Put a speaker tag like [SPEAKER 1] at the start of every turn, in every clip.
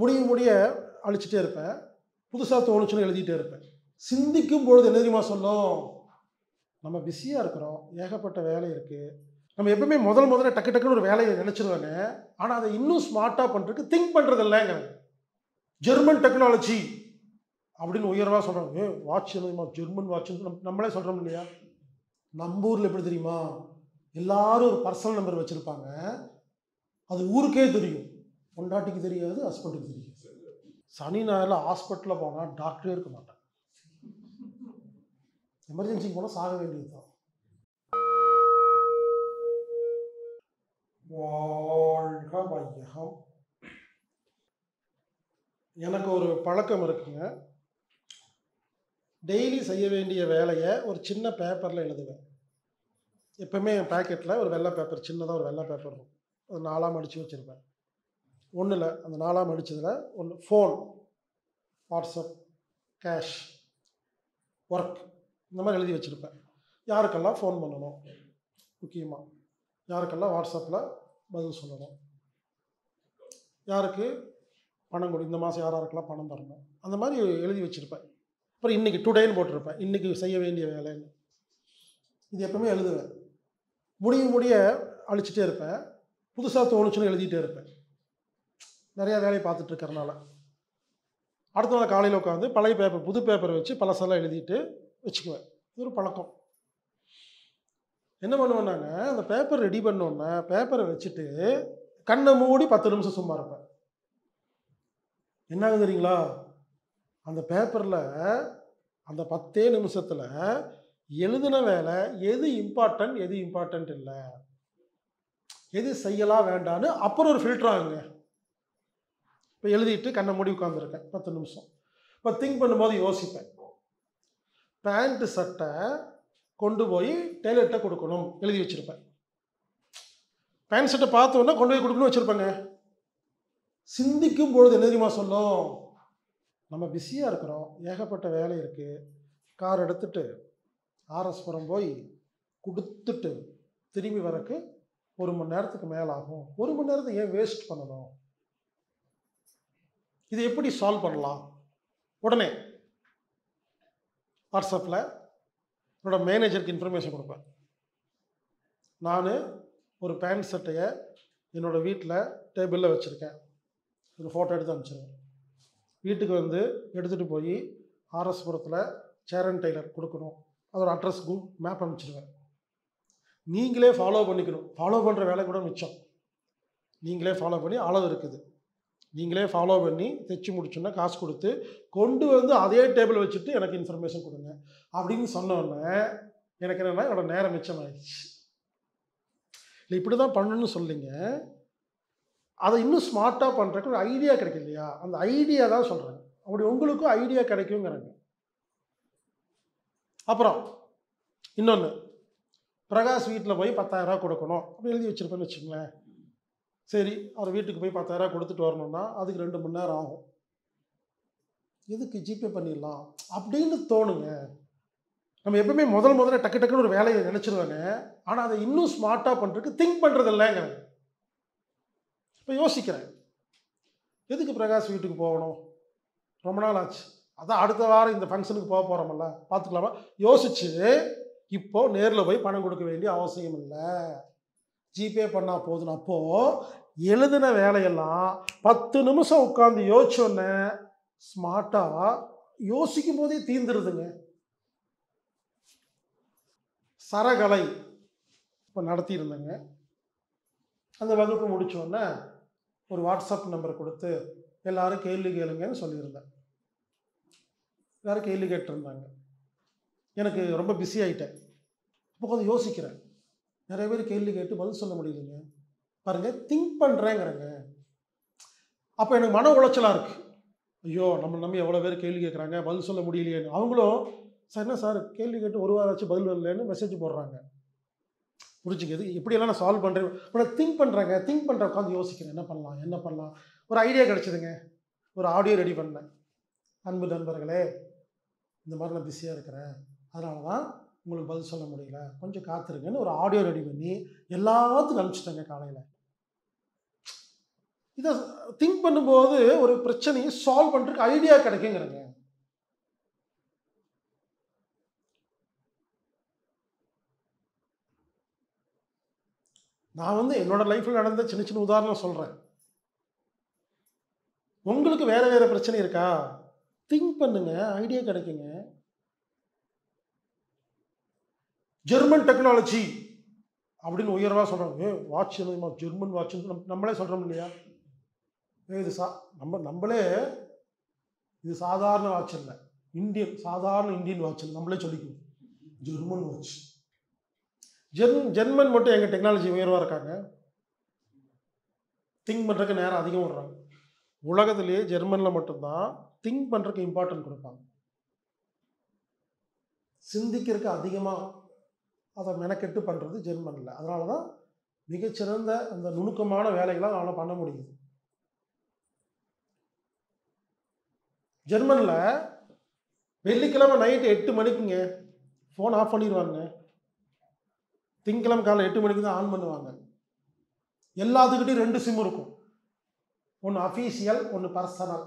[SPEAKER 1] முடிய அழிச்சிட்டே இருப்பேன். புதுசாக தோணுச்சுன்னு எழுதிட்டே இருப்பேன். சிந்திக்கும் பொழுது என்ன தெரியுமா சொல்லும்? நம்ம பிஸியாக இருக்கிறோம், ஏகப்பட்ட வேலை இருக்குது. நம்ம எப்பவுமே முதல்ல டக்கு டக்குன்னு ஒரு வேலையை நினச்சிருவாங்க. ஆனால் அதை இன்னும் ஸ்மார்ட்டாக பண்ணுறதுக்கு திங்க் பண்ணுறது இல்லைங்க. ஜெர்மன் டெக்னாலஜி அப்படின்னு உயர்வாக சொல்கிறாங்க. வாட்ச் தெரியுமா? ஜெர்மன் வாட்ச்னு நம்மளே சொல்கிறோம் இல்லையா? நம்ம ஊரில் எப்படி தெரியுமா? எல்லாரும் ஒரு பர்சனல் நம்பர் வச்சுருப்பாங்க. அது ஊருக்கே தெரியும். பொண்டாட்டிக்கு தெரியாது, ஹஸ்பண்டுக்கு தெரியாது. சனி ஞாயிறில் ஹாஸ்பிட்டலில் போனால் டாக்டரே இருக்க மாட்டாங்க. எமர்ஜென்சிக்கு போனால் சாக வேண்டியது தான். வாழ்க வையகம். எனக்கு ஒரு பழக்கம் இருக்குங்க. டெய்லி செய்ய வேண்டிய வேலையை ஒரு சின்ன பேப்பரில் எழுதுவேன். எப்பவுமே என் பேக்கெட்டில் ஒரு வெள்ளை பேப்பர், சின்னதாக ஒரு வெள்ளை பேப்பர் இருக்கும். அது 4ஆக மடித்து வச்சுருப்பேன். ஒன்றில் அந்த 4ஆக மடித்ததில் ஒன்று ஃபோன், வாட்ஸ்அப், கேஷ், ஒர்க், இந்த மாதிரி எழுதி வச்சுருப்பேன். யாருக்கெல்லாம் ஃபோன் பண்ணணும், முக்கியமாக யாருக்கெல்லாம் வாட்ஸ்அப்பில் பதில் சொல்லணும், யாருக்கு பணம் கொடு, இந்த மாதம் யாருக்கெல்லாம் பணம் தரணும், அந்த மாதிரி எழுதி வச்சுருப்பேன். அப்புறம் இன்றைக்கி டுடேன்னு போட்டிருப்பேன், இன்றைக்கி செய்ய வேண்டிய வேலைன்னு. இது எப்பவுமே எழுதுவேன். முடிய அழிச்சிட்டே இருப்பேன். புதுசாக தோணுச்சுன்னு எழுதிட்டே இருப்பேன். நிறையா வேலையை பார்த்துட்டு இருக்கிறனால அடுத்த நாள் காலையில் உட்காந்து பழைய பேப்பர், புது பேப்பரை வச்சு பழசெல்லாம் எழுதிட்டு வச்சுக்குவேன். இது ஒரு பழக்கம். என்ன பண்ணுவேன், நாங்கள் அந்த பேப்பர் ரெடி பண்ணோன்னே பேப்பரை வச்சுட்டு கண்ணை மூடி 10 நிமிஷம் சும்மா இருப்பேன். என்ன தெரியுங்களா? அந்த பேப்பரில் அந்த 10 நிமிஷத்தில் எழுதின வேலை எது இம்பார்ட்டன்ட் இல்லை, எது செய்யலாம் வேண்டான்னு அப்புறம் ஒரு ஃபில்டர் ஆகுங்க. இப்போ எழுதிட்டு கண்ணை மூடி உட்காந்துருக்கேன் 10 நிமிஷம். இப்போ திங்க் பண்ணும்போது யோசிப்பேன். பேண்ட்டு சட்டை கொண்டு போய் டெய்லர்கிட்ட கொடுக்கணும் எழுதி வச்சுருப்பேன். பேண்ட் சட்டை பார்த்தோன்னா கொண்டு போய் கொடுக்கணும்னு வச்சுருப்பேங்க. சிந்திக்கும் பொழுது என்ன தெரியுமா சொல்லும்? நம்ம பிஸியாக இருக்கிறோம், ஏகப்பட்ட வேலை இருக்குது. கார் எடுத்துட்டு ஆர்எஸ்புரம் போய் கொடுத்துட்டு திரும்பி வரக்கு 1 மணி நேரத்துக்கு மேலே ஆகும். 1 மணி நேரத்தை ஏன் வேஸ்ட் பண்ணணும்? இது எப்படி சால்வ் பண்ணலாம்? உடனே வாட்ஸ்அப்பில் என்னோட மேனேஜருக்கு இன்ஃபர்மேஷன் கொடுப்பேன். நான் ஒரு பேண்ட் சட்டையை என்னோடய வீட்டில் டேபிளில் வச்சுருக்கேன். ஒரு ஃபோட்டோ எடுத்து அனுப்பிச்சிடுவேன். வீட்டுக்கு வந்து எடுத்துகிட்டு போய் ஆர்எஸ்புரத்தில் சேரன் டெய்லர் கொடுக்கணும். அதோட அட்ரஸ் மேப் அனுப்பிச்சிடுவேன். நீங்களே ஃபாலோ பண்ணிக்கணும். ஃபாலோ பண்ணுற வேலை கூட மிச்சம். நீங்களே ஃபாலோ பண்ணி அளவு இருக்குது, நீங்களே ஃபாலோ பண்ணி தைச்சி முடிச்சோன்னா காசு கொடுத்து கொண்டு வந்து அதே டேபிள் வச்சுட்டு எனக்கு இன்ஃபர்மேஷன் கொடுங்க அப்படின்னு சொன்னோன்னே எனக்கு என்னென்னா என்னோடய நேரம் மிச்சமாகிடுச்சு. இல்லை இப்படி தான் பண்ணணும்னு சொல்லிங்க. அதை இன்னும் ஸ்மார்ட்டாக பண்ணுறதுக்கு ஒரு ஐடியா கிடைக்கும் இல்லையா? அந்த ஐடியா தான் சொல்கிறேன். அப்படி உங்களுக்கும் ஐடியா கிடைக்குங்கிறாங்க. அப்புறம் இன்னொன்று, பிரகாஷ் வீட்டில் போய் 10,000 ரூபா கொடுக்கணும் அப்படி எழுதி வச்சுருப்பேன்னு வச்சுங்களேன். சரி, அவர் வீட்டுக்கு போய் 10,000 ரூபா கொடுத்துட்டு வரணும்னா அதுக்கு 2 மணி நேரம் ஆகும். எதுக்கு ஜிபே பண்ணிடலாம் அப்படின்னு தோணுங்க. நம்ம எப்பவுமே முதல்ல டக்கு டக்குன்னு ஒரு வேலையை நினச்சிருவாங்க. ஆனால் அதை இன்னும் ஸ்மார்ட்டாக பண்ணுறதுக்கு திங்க் பண்ணுறது இல்லைங்க. இப்போ யோசிக்கிறேன், எதுக்கு பிரகாஷ் வீட்டுக்கு போகணும்? ரொம்ப நாள் ஆச்சு, அதான் அடுத்த வாரம் இந்த ஃபங்க்ஷனுக்கு போக போகிறோமல்ல, பார்த்துக்கலாமா? யோசிச்சு இப்போது நேரில் போய் பணம் கொடுக்க வேண்டிய அவசியம் இல்லை, ஜிபே பண்ணால் போதும். அப்போது எழுதின வேலையெல்லாம் 10 நிமிஷம் உட்காந்து யோசிச்சோன்னே ஸ்மார்ட்டாக யோசிக்கும் போதே தீர்ந்துருதுங்க. சரகலை இப்போ நடத்தியிருந்தேங்க. அந்த வகுப்பு முடித்தோடனே ஒரு வாட்ஸ்அப் நம்பர் கொடுத்து எல்லோரும் கேள்வி கேளுங்கன்னு சொல்லியிருந்தேன். எல்லோரும் கேள்வி கேட்டிருந்தாங்க. எனக்கு ரொம்ப பிஸி ஆகிட்டேன். அப்போ கொஞ்சம் யோசிக்கிறேன், நிறைய பேர் கேள்வி கேட்டு பதில் சொல்ல முடியலைங்க. பாருங்கள், திங்க் பண்ணுறேங்கிறேங்க. அப்போ எனக்கு மன உளைச்சலாக இருக்குது. ஐயோ, நம்ம நம்பி எவ்வளோ பேர் கேள்வி கேட்குறாங்க, பதில் சொல்ல முடியலையேன்னு. அவங்களும் சார் என்ன சார் கேள்வி கேட்டு ஒரு வாரம் ஆச்சு பதில் வரலன்னு மெசேஜ் போடுறாங்க. புரிஞ்சுக்கிறது இப்படியெல்லாம் நான் சால்வ் பண்ணுறேன். இப்போ நான் திங்க் பண்ணுறேன், உட்காந்து யோசிக்கிறேன் என்ன பண்ணலாம். ஒரு ஐடியா கிடச்சிதுங்க. ஒரு ஆடியோ ரெடி பண்ணேன். அன்பு நண்பர்களே, இந்த மாதிரி நான் பிஸியாக இருக்கிறேன், அதனால தான் உங்களுக்கு பதில் சொல்ல முடியல, கொஞ்சம் காத்திருங்கன்னு ஒரு ஆடியோ ரெடி பண்ணி எல்லாத்துக்கும் அனுப்பிச்சிட்டேங்க. காலையில் இதை திங்க் பண்ணும்போது ஒரு பிரச்சனையை சால்வ் பண்ணுறதுக்கு ஐடியா கிடைக்குங்கிறங்க. நான் என்னோட லைஃப்பில் நடந்த சின்ன சின்ன உதாரணம் சொல்கிறேன். உங்களுக்கு வேற வேற பிரச்சனை இருக்கா? திங்க் பண்ணுங்க, ஐடியா கிடைக்குங்க. ஜெர்மன் டெக்னாலஜி அப்படின்னு உயர்வாக சொல்கிறாங்க. வாட்ச் ஜெர்மன் வாட்ச் நம்மளே சொல்கிறோம் இல்லையா? இது நம்மளே இது சாதாரண வாட்ச் இல்லை, சாதாரண இந்தியன் வாட்ச் இல்லை, நம்மளே சொல்லிக்குவோம் ஜெர்மன் வாட்ச். ஜெர்மன் மட்டும் எங்கள் டெக்னாலஜி உயர்வாக இருக்காங்க. திங்க் பண்ணுறதுக்கு நேரம் அதிகம் விடுறாங்க. உலகத்திலேயே ஜெர்மனில் மட்டும்தான் திங்க் பண்ணுறதுக்கு இம்பார்ட்டன்ட் கொடுப்பாங்க. சிந்திக்கிறதுக்கு அதிகமாக அதை மெனக்கெட்டு பண்ணுறது ஜெர்மனில். அதனால தான் மிகச்சிறந்த அந்த நுணுக்கமான வேலைகளை அவனால் பண்ண முடியுது. ஜெர்மனில் வெள்ளிக்கிழமை நைட்டு 8 மணிக்குங்க ஃபோன் ஆஃப் பண்ணிடுவாங்க. திங்கக்கிழமை காலை 8 மணிக்கு தான் ஆன் பண்ணுவாங்க. எல்லாத்துக்கிட்டையும் 2 சிம் இருக்கும். ஒன்று அஃபீஷியல், ஒன்று பர்சனல்.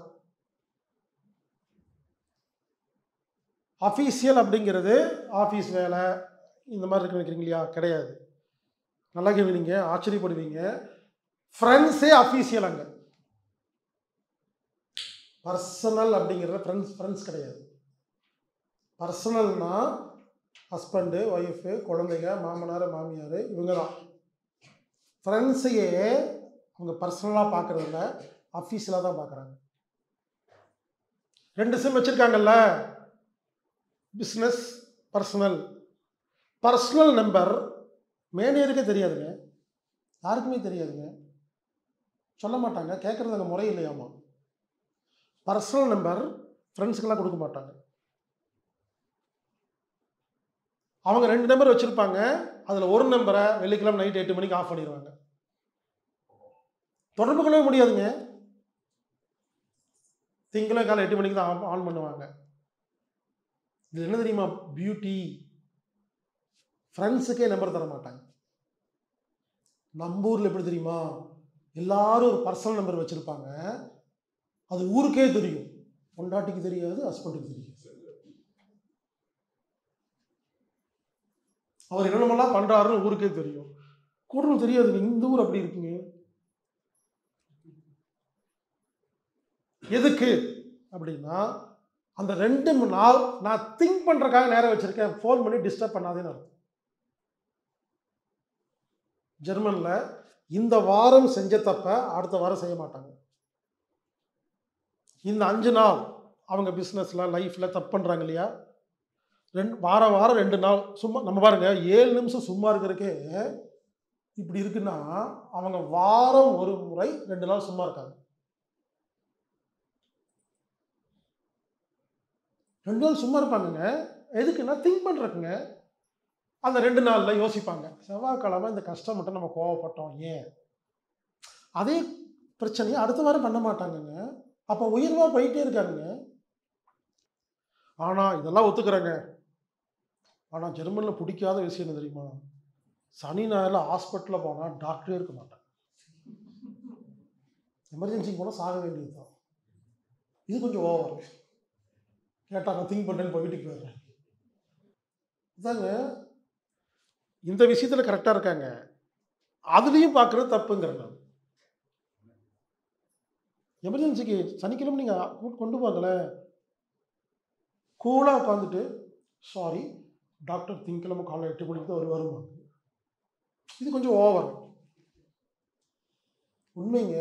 [SPEAKER 1] அஃபீஷியல் அப்படிங்கிறது ஆஃபீஸ் வேலை இந்த மாதிரி இருக்கு நினைக்கிறீங்க இல்லையா? கிடையாது. நல்லா கேட்குறீங்க, ஆச்சரியப்படுவீங்க. ஃப்ரெண்ட்ஸே அஃபீஷியல் அங்கே. பர்சனல் அப்படிங்கிறத ஃப்ரெண்ட்ஸ் கிடையாது. பர்சனல்னா ஹஸ்பண்டு, ஒய்ஃபு, குழந்தைங்க, மாமனார், மாமியார், இவங்க தான். ஃப்ரெண்ட்ஸையே அவங்க பர்சனலாக பார்க்குறதில்ல, அஃபீஷியலாக தான் பார்க்குறாங்க. 2 சிம் வச்சுருக்காங்கல்ல, பிஸ்னஸ், பர்சனல். பர்சனல் நம்பர் மேனேஜருக்கே தெரியாதுங்க, யாருக்குமே தெரியாதுங்க, சொல்ல மாட்டாங்க, கேட்குறது அங்கே முறை இல்லையாமா. பர்சனல் நம்பர் ஃப்ரெண்ட்ஸுக்கெல்லாம் கொடுக்க மாட்டாங்க. அவங்க 2 நம்பர் வச்சுருப்பாங்க. அதில் ஒரு நம்பரை வெள்ளிக்கிழமை நைட் 8 மணிக்கு ஆஃப் பண்ணிடுவாங்க. தொடர்பு கொள்ளவே முடியாதுங்க. திங்கக்கிழமை காலை 8 மணிக்கு தான் ஆன் பண்ணுவாங்க. இது என்ன தெரியுமா பியூட்டி? ஃப்ரெண்ட்ஸுக்கே நம்பர் தர மாட்டாங்க. நம்ம ஊரில் எப்படி தெரியுமா? எல்லாரும் ஒரு பர்சனல் நம்பர் வச்சுருப்பாங்க. அது ஊருக்கே தெரியும், பொண்டாட்டிக்கு தெரியாது, ஹஸ்பண்டுக்கு தெரியாது. அவர் என்னென்னமெல்லாம் பண்ணுறாருன்னு ஊருக்கே தெரியும், கூட தெரியாதுங்க. இந்த ஊர் அப்படி இருக்குங்க. எதுக்கு அப்படின்னா, அந்த 2 நாள் நான் திங்க் பண்ணுறதுக்காக நேரம் வச்சுருக்கேன், ஃபோன் பண்ணி டிஸ்டர்ப் பண்ணாதேன்னு அர்த்தம். ஜெர்மனில் இந்த வாரம் செஞ்ச தப்ப அடுத்த வாரம் செய்ய மாட்டாங்க. இந்த 5 நாள் அவங்க பிஸ்னஸில், லைஃப்பில் தப்பு பண்ணுறாங்க இல்லையா? வாரம் 2 நாள் சும்மா. நம்ம பாருங்க, 7 நிமிஷம் சும்மா இருக்கிறதுக்கே இப்படி இருக்குன்னா, அவங்க வாரம் ஒரு முறை 2 நாள் சும்மா இருக்காங்க. 2 நாள் சும்மா இருப்பாங்கங்க. எதுக்குன்னா திங்க் பண்ணுறதுக்குங்க. அந்த 2 நாளில் யோசிப்பாங்க, செவ்வாய்க்கிழமை இந்த கஷ்டம் மட்டும் நம்ம கோவப்பட்டோம் ஏன், அதே பிரச்சனையை அடுத்த வாரம் பண்ண மாட்டாங்கங்க. அப்போ உயர்வாக போயிட்டே இருக்காருங்க. ஆனால் இதெல்லாம் ஒத்துக்கிறேங்க. ஆனால் ஜெர்மனில் பிடிக்காத விஷயம் என்ன தெரியுமா? சனி ஞாயிறில் ஹாஸ்பிட்டலில் போனால் டாக்டரே இருக்க மாட்டாங்க. எமர்ஜென்சிக்கு போனால் சாக வேண்டியது தான். இது கொஞ்சம் ஓவர். கேட்டால் நான் திங்க் பண்ணுறேன்னு போய் வீட்டுக்கு போயிடுறேன். இதாங்க, இந்த விஷயத்தில் கரெக்டாக இருக்காங்க. அதுலேயும் பார்க்குறது தப்புங்கிறேன் நான். எமர்ஜென்சிக்கு சனிக்கிழமை நீங்கள் கொண்டு போங்களேன், கூலாக உட்காந்துட்டு, சாரி டாக்டர் திங்கக்கிழமை காலை 8 மணிக்கு தான் வருவாங்க. இது கொஞ்சம் ஓவர். உண்மைங்க.